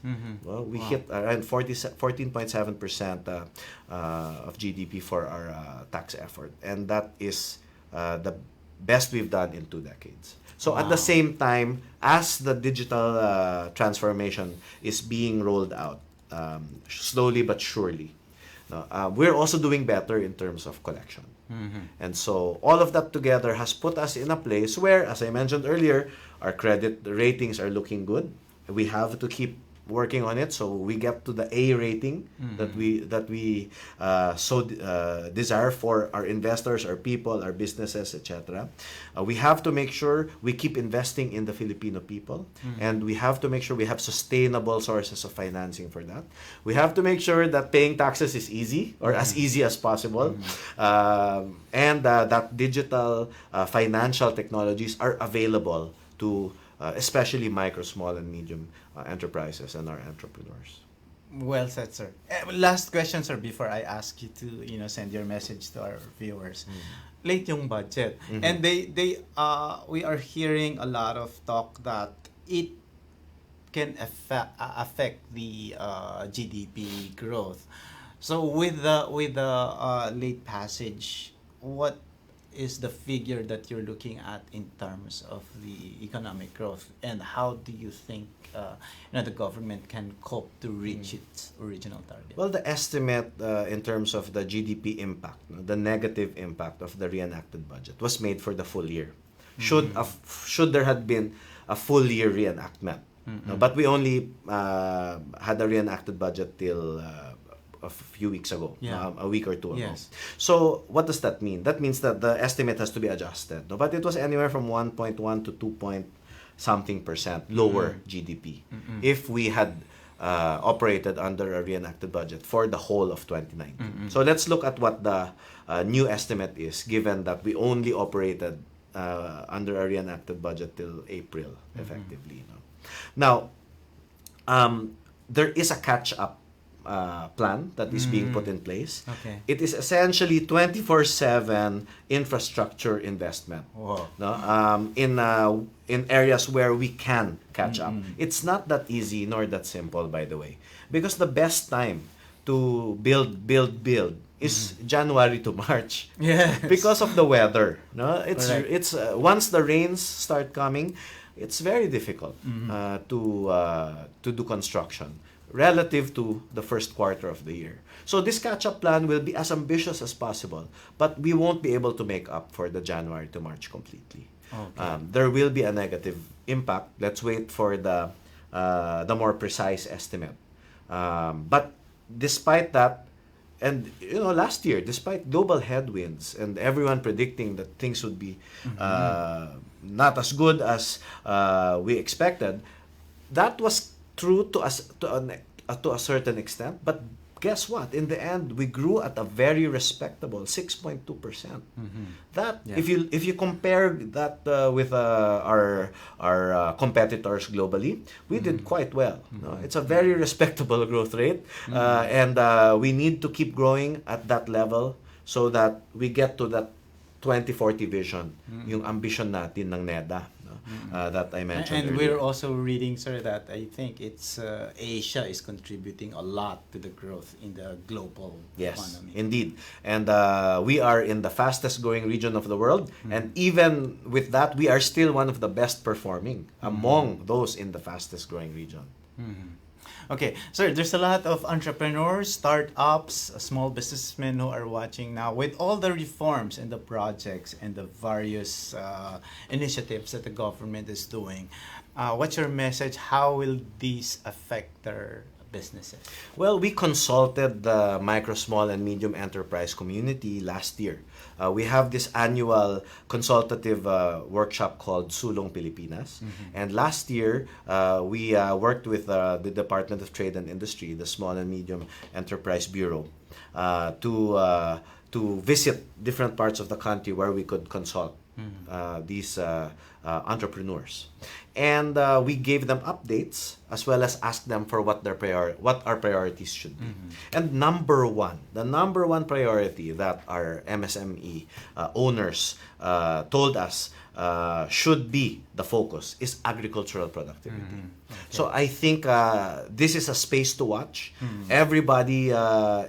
Speaker 3: Well, we hit around 14.7% of GDP for our tax effort, and that is the best we've done in 2 decades. So at the same time, as the digital transformation is being rolled out, slowly but surely, No? We're also doing better in terms of collection. And so all of that together has put us in a place where, as I mentioned earlier, our credit ratings are looking good. We have to keep working on it so we get to the A rating that we desire for our investors, our people, our businesses, etc. We have to make sure we keep investing in the Filipino people, and we have to make sure we have sustainable sources of financing for that. We have to make sure that paying taxes is easy or as easy as possible, and that digital financial technologies are available to especially micro, small, and medium enterprises and our entrepreneurs.
Speaker 2: Well said, sir. Last question, sir, before I ask you to send your message to our viewers. Late yung budget, and we are hearing a lot of talk that it can affect the GDP growth. So with the late passage, what is the figure that you're looking at in terms of the economic growth, and how do you think the government can cope to reach its original target?
Speaker 3: Well, the estimate in terms of the GDP impact, the negative impact of the reenacted budget, was made for the full year. Should there had been a full year reenactment, but we only had a reenacted budget till a few weeks ago, a week or two ago.
Speaker 2: Yes.
Speaker 3: So what does that mean? That means that the estimate has to be adjusted. But it was anywhere from 1.1 to 2 point something percent lower GDP if we had operated under a reenacted budget for the whole of 2019. So let's look at what the new estimate is, given that we only operated under a reenacted budget till April, effectively. Now, there is a catch-up plan that is being put in place.
Speaker 2: Okay.
Speaker 3: It is essentially 24/7 infrastructure investment.
Speaker 2: Wow.
Speaker 3: No? In areas where we can catch up. It's not that easy nor that simple, by the way, because the best time to build is January to March.
Speaker 2: Yes.
Speaker 3: Because of the weather. No?
Speaker 2: Correct.
Speaker 3: It's once the rains start coming, it's very difficult to do construction relative to the first quarter of the year. So this catch-up plan will be as ambitious as possible, but we won't be able to make up for the January to March completely.
Speaker 2: Okay.
Speaker 3: There will be a negative impact. Let's wait for the more precise estimate. But despite that, and last year, despite global headwinds and everyone predicting that things would be not as good as we expected, that was true to a certain extent. But guess what? In the end, we grew at a very respectable 6.2%. That if you compare that with our competitors globally, we did quite well. No? It's a very respectable growth rate, and we need to keep growing at that level so that we get to that 2040 vision, yung ambition natin ng NEDA. That I mentioned
Speaker 2: And
Speaker 3: earlier.
Speaker 2: we're also reading, sir, that I think it's Asia is contributing a lot to the growth in the global economy.
Speaker 3: Indeed. And we are in the fastest growing region of the world. And even with that, we are still one of the best performing among those in the fastest growing region.
Speaker 2: Okay, sir, there's a lot of entrepreneurs, startups, small businessmen who are watching now. With all the reforms and the projects and the various initiatives that the government is doing, what's your message? How will these affect their businesses?
Speaker 3: Well, we consulted the micro, small, and medium enterprise community last year. We have this annual consultative workshop called Sulong Pilipinas. And last year, we worked with the Department of Trade and Industry, the Small and Medium Enterprise Bureau, to visit different parts of the country where we could consult these entrepreneurs. And we gave them updates as well as asked them for what our priorities should be. And the number one priority that our MSME owners told us should be the focus is agricultural productivity. So I think this is a space to watch. Everybody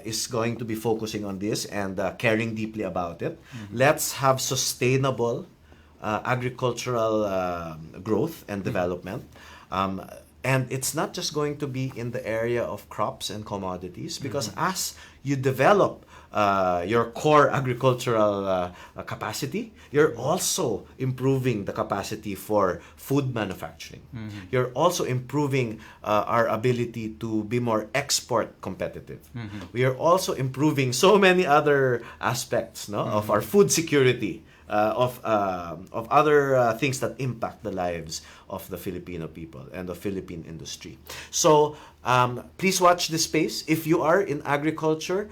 Speaker 3: is going to be focusing on this and caring deeply about it. Let's have sustainable agricultural growth and development. And it's not just going to be in the area of crops and commodities, because as you develop your core agricultural capacity, you're also improving the capacity for food manufacturing. You're also improving our ability to be more export competitive. We are also improving so many other aspects, no, of our food security, of other things that impact the lives of the Filipino people and the Philippine industry. So please watch this space. If you are in agriculture,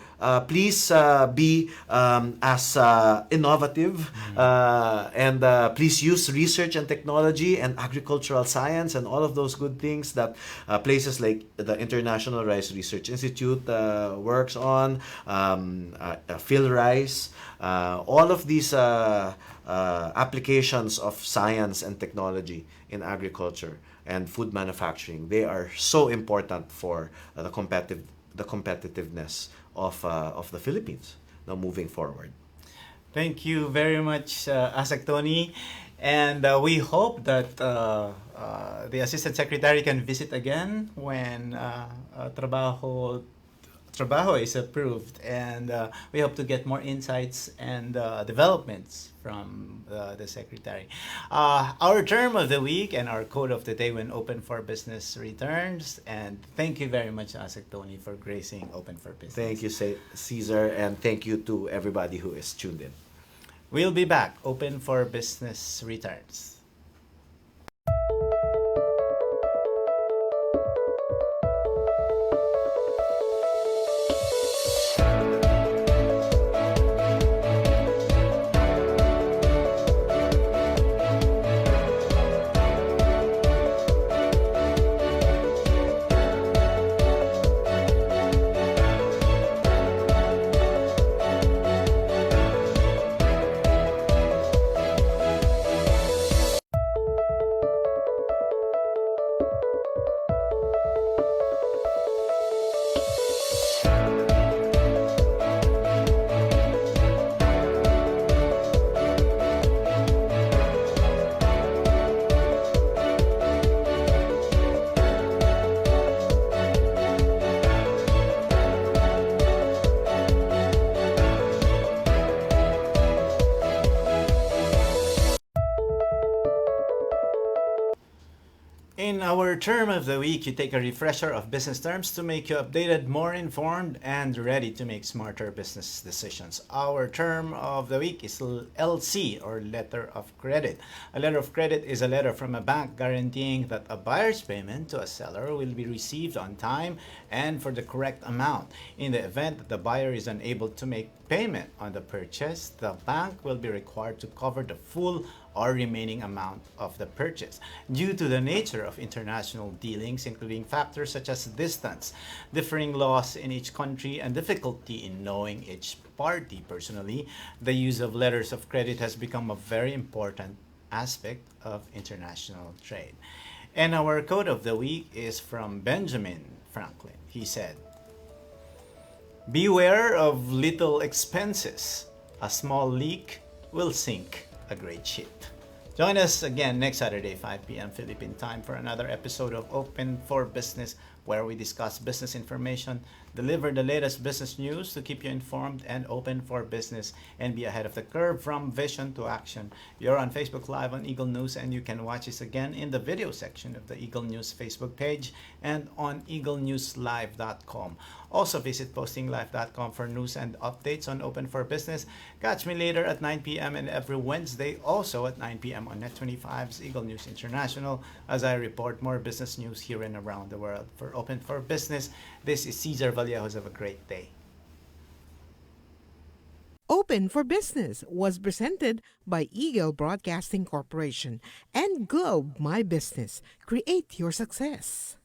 Speaker 3: please be as innovative and please use research and technology and agricultural science and all of those good things that places like the International Rice Research Institute works on, Phil Rice, all of these applications of science and technology in agriculture and food manufacturing, they are so important for the competitiveness of the Philippines now moving forward.
Speaker 2: Thank you very much, Asek Tony. And we hope that the Assistant Secretary can visit again when Trabajo is approved. And we hope to get more insights and developments from the Secretary. Our term of the week and our code of the day when Open for Business returns. And thank you very much, Asek Tony, for gracing Open for Business.
Speaker 3: Thank you, Caesar, and thank you to everybody who is tuned in.
Speaker 2: We'll be back. Open for Business returns. In our term of the week, you take a refresher of business terms to make you updated, more informed, and ready to make smarter business decisions. Our term of the week is LC, or letter of credit. A letter of credit is a letter from a bank guaranteeing that a buyer's payment to a seller will be received on time and for the correct amount. In the event that the buyer is unable to make payment on the purchase, the bank will be required to cover the full or remaining amount of the purchase. Due to the nature of international dealings, including factors such as distance, differing laws in each country, and difficulty in knowing each party personally, the use of letters of credit has become a very important aspect of international trade. And our quote of the week is from Benjamin Franklin. He said, "Beware of little expenses. A small leak will sink a great ship." Join us again next Saturday, 5 p.m. Philippine time, for another episode of Open for Business, where we discuss business information, deliver the latest business news to keep you informed and open for business and be ahead of the curve from vision to action. You're on Facebook Live on Eagle News, and you can watch us again in the video section of the Eagle News Facebook page and on eaglenewslive.com. Also visit postinglive.com for news and updates on Open for Business. Catch me later at 9 p.m. and every Wednesday also at 9 p.m. on Net25's Eagle News International as I report more business news here and around the world. For Open for Business, this is Cesar Vallejos. Have a great day.
Speaker 1: Open for Business was presented by Eagle Broadcasting Corporation and Globe My Business. Create your success.